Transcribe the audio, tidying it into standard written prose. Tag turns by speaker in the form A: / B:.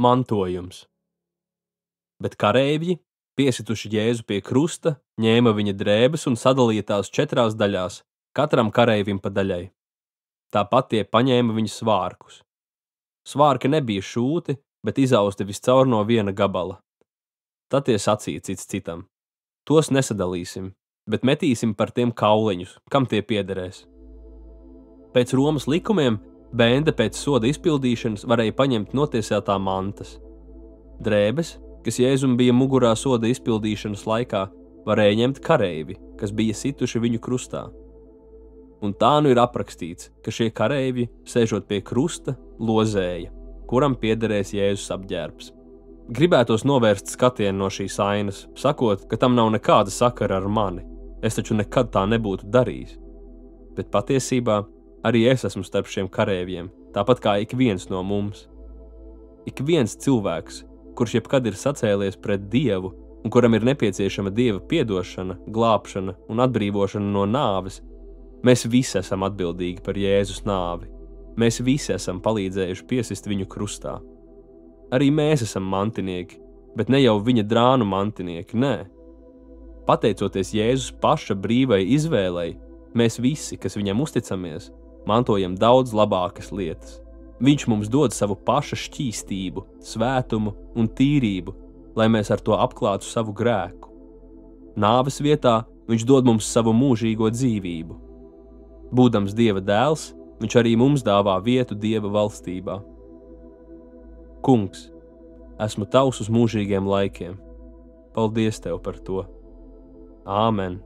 A: Mantojums. Bet kareivji, piesituši Jēzu pie krusta, ņēma viņa drēbes un sadalīja tās 4 daļās, katram kareivim pa daļai. Tāpat tie paņēma viņa svārkus. Svārki nebija šūti, bet izausti viscaur no viena gabala. Tad tie sacīja cits citam: tos nesadalīsim, bet metīsim par tiem kauliņus, kam tie piederēs. Pēc Romas likumiem bende pēc soda izpildīšanas varēja paņemt notiesātā mantas. Drēbes, kas Jēzum bija mugurā soda izpildīšanas laikā, varēja ņemt kareivi, kas bija situši viņu krustā. Un tā nu ir aprakstīts, ka šie kareivji, sēžot pie krusta, lozēja, kuram piederēs Jēzus apģērbs. Gribētos novērst skatienu no šīs ainas, sakot, ka tam nav nekāda sakara ar mani. Es taču nekad tā nebūtu darījis. Bet patiesībā arī es esmu starp šiem kareivjiem, tāpat kā ik viens no mums. Ik viens cilvēks, kurš jebkad ir sacēlies pret Dievu un kuram ir nepieciešama Dieva piedošana, glābšana un atbrīvošana no nāves, mēs visi esam atbildīgi par Jēzus nāvi. Mēs visi esam palīdzējuši piesist viņu krustā. Arī mēs esam mantinieki, bet ne jau viņa drānu mantinieki, nē. Pateicoties Jēzus paša brīvai izvēlei, mēs visi, kas viņam uzticamies, mantojam daudz labākas lietas. Viņš mums dod savu paša šķīstību, svētumu un tīrību, lai mēs ar to apklātu savu grēku. Nāves vietā viņš dod mums savu mūžīgo dzīvību. Būdams Dieva dēls, viņš arī mums dāvā vietu Dieva valstībā. Kungs, esmu tavs uz mūžīgiem laikiem. Paldies tev par to. Āmen.